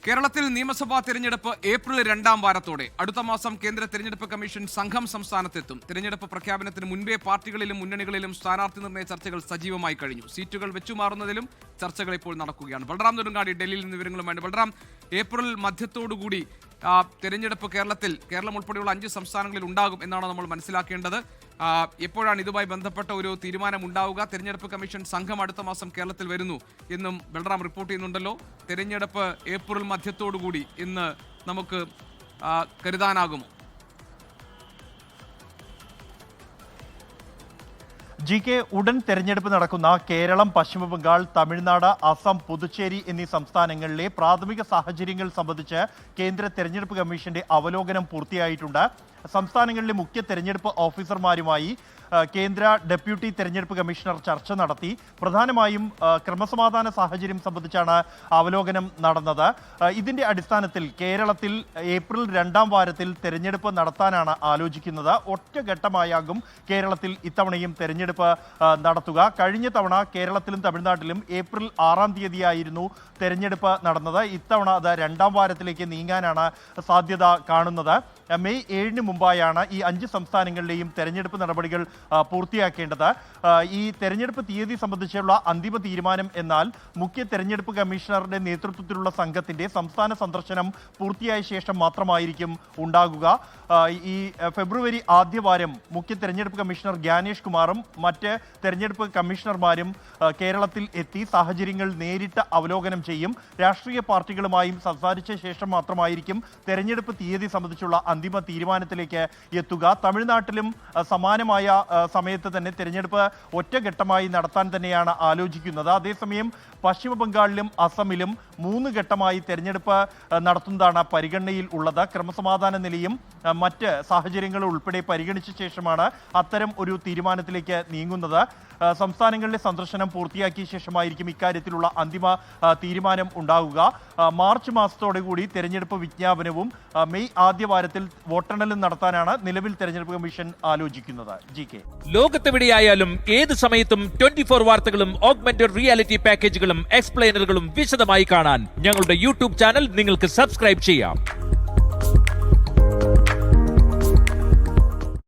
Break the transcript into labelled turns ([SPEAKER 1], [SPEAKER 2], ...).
[SPEAKER 1] കേരളത്തിൽ നിയമസഭാ തെരഞ്ഞെടുപ്പ് ഏപ്രിൽ 2-ാം വാരത്തോടെ അടുത്ത മാസം കേന്ദ്ര തെരഞ്ഞെടുപ്പ് കമ്മീഷൻ സംഘം സംസ്ഥാനത്തെത്തും. തെരഞ്ഞെടുപ്പ് പ്രഖ്യാപനത്തിന് മുൻപേ പാർട്ടികളിലും മുന്നണികളിലും സ്ഥാനാർത്ഥി നിർണയ ചർച്ചകൾ സജീവമായി കഴിഞ്ഞു. സീറ്റുകൾ വെച്ചുമാറുന്നതിലും ചർച്ചകൾ ഇപ്പോൾ നടക്കുകയാണ്. ബൽറാം നെടുങ്ങാടി ഡൽഹിയിൽ നിന്ന് വിവരങ്ങളുമായി. ബൽറാം, ഏപ്രിൽ മധ്യത്തോടുകൂടി തെരഞ്ഞെടുപ്പ് കേരളം ഉൾപ്പെടെയുള്ള 5 സംസ്ഥാനങ്ങളിൽ ഉണ്ടാകും എന്നാണ് നമ്മൾ മനസ്സിലാക്കേണ്ടത്. എപ്പോഴാണ് ഇതുമായി ബന്ധപ്പെട്ട ഒരു തീരുമാനം ഉണ്ടാവുക? തെരഞ്ഞെടുപ്പ് കമ്മീഷൻ സംഘം അടുത്ത മാസം കേരളത്തിൽ വരുന്നു എന്നും ബൽറാം റിപ്പോർട്ട് ചെയ്യുന്നുണ്ടല്ലോ. തെരഞ്ഞെടുപ്പ് ഏപ്രിൽ മധ്യത്തോടുകൂടി എന്ന് നമുക്ക് കരുതാനാകുമോ?
[SPEAKER 2] GK, ഉടൻ തെരഞ്ഞെടുപ്പ് നടക്കുന്ന കേരളം, പശ്ചിമബംഗാൾ, തമിഴ്നാട്, അസം, പുതുച്ചേരി എന്നീ സംസ്ഥാനങ്ങളിലെ പ്രാഥമിക സാഹചര്യങ്ങൾ സംബന്ധിച്ച് കേന്ദ്ര തെരഞ്ഞെടുപ്പ് കമ്മീഷന്റെ അവലോകനം പൂർത്തിയായിട്ടുണ്ട്. സംസ്ഥാനങ്ങളിലെ മുഖ്യ തെരഞ്ഞെടുപ്പ് ഓഫീസർമാരുമായി കേന്ദ്ര ഡെപ്യൂട്ടി തെരഞ്ഞെടുപ്പ് കമ്മീഷണർ ചർച്ച നടത്തി. പ്രധാനമായും ക്രമസമാധാന സാഹചര്യം സംബന്ധിച്ചാണ് അവലോകനം നടന്നത്. ഇതിന്റെ അടിസ്ഥാനത്തിൽ കേരളത്തിൽ ഏപ്രിൽ 2-ാം വാരത്തിൽ തെരഞ്ഞെടുപ്പ് നടത്താനാണ് ആലോചിക്കുന്നത്. ഒറ്റഘട്ടമായാകും കേരളത്തിൽ ഇത്തവണയും തെരഞ്ഞെടുപ്പ് നടത്തുക. കഴിഞ്ഞ തവണ കേരളത്തിലും തമിഴ്നാട്ടിലും ഏപ്രിൽ 6-ാം തീയതിയായിരുന്നു തെരഞ്ഞെടുപ്പ് നടന്നത്. ഇത്തവണ അത് 2-ാം വാരത്തിലേക്ക് നീങ്ങാനാണ് സാധ്യത കാണുന്നത്. മെയ് 7-ന് മുമ്പായാണ് ഈ 5 സംസ്ഥാനങ്ങളിലെയും തെരഞ്ഞെടുപ്പ് നടപടികൾ പൂർത്തിയാക്കേണ്ടത്. ഈ തെരഞ്ഞെടുപ്പ് തീയതി സംബന്ധിച്ചുള്ള അന്തിമ തീരുമാനം എന്നാൽ മുഖ്യ തെരഞ്ഞെടുപ്പ് കമ്മീഷണറുടെ നേതൃത്വത്തിലുള്ള സംഘത്തിന്റെ സംസ്ഥാന സന്ദർശനം പൂർത്തിയായ ശേഷം മാത്രമായിരിക്കും ഉണ്ടാകുക. ഈ ഫെബ്രുവരി ആദ്യവാരം മുഖ്യ തെരഞ്ഞെടുപ്പ് കമ്മീഷണർ ജ്ഞാനേഷ് കുമാറും മറ്റ് തെരഞ്ഞെടുപ്പ് കമ്മീഷണർമാരും കേരളത്തിൽ എത്തി സാഹചര്യങ്ങൾ നേരിട്ട് അവലോകനം ചെയ്യും. രാഷ്ട്രീയ പാർട്ടികളുമായും സംസാരിച്ച ശേഷം മാത്രമായിരിക്കും തെരഞ്ഞെടുപ്പ് തീയതി സംബന്ധിച്ചുള്ള അന്തിമ തീരുമാനത്തിലേക്ക് എത്തുക. തമിഴ്നാട്ടിലും സമാനമായ സമയത്ത് തന്നെ തെരഞ്ഞെടുപ്പ് ഒറ്റഘട്ടമായി നടത്താൻ തന്നെയാണ് ആലോചിക്കുന്നത്. അതേസമയം പശ്ചിമ ബംഗാളിലും അസമിലും 3 ഘട്ടമായി തെരഞ്ഞെടുപ്പ് നടത്തുന്നതാണ് പരിഗണനയിൽ ഉള്ളത്. ക്രമസമാധാന നിലയും മറ്റ് സാഹചര്യങ്ങളും ഉൾപ്പെടെ പരിഗണിച്ച ശേഷമാണ് അത്തരം ഒരു തീരുമാനത്തിലേക്ക് നീങ്ങുന്നത്. സംസ്ഥാനങ്ങളിലെ സന്ദർശനം പൂർത്തിയാക്കിയ ശേഷമായിരിക്കും ഇക്കാര്യത്തിലുള്ള അന്തിമ തീരുമാനം ഉണ്ടാകുക. മാർച്ച് മാസത്തോടു കൂടി തെരഞ്ഞെടുപ്പ് വിജ്ഞാപനവും മെയ് ആദ്യവാരത്തിൽ വോട്ടെണ്ണലും നടത്താനാണ് നിലവിൽ തെരഞ്ഞെടുപ്പ് കമ്മീഷൻ ആലോചിക്കുന്നത്. GK,
[SPEAKER 3] ലോകത്തെവിടെയായാലും ഏത് സമയത്തും 24 വാർത്തകളും ഓഗ്മെന്റഡ് റിയാലിറ്റി പാക്കേജുകളും എക്സ്പ്ലെയിനറുകളും വിശദമായി കാണാൻ ഞങ്ങളുടെ യൂട്യൂബ് ചാനൽ നിങ്ങൾക്ക് സബ്സ്ക്രൈബ് ചെയ്യാം.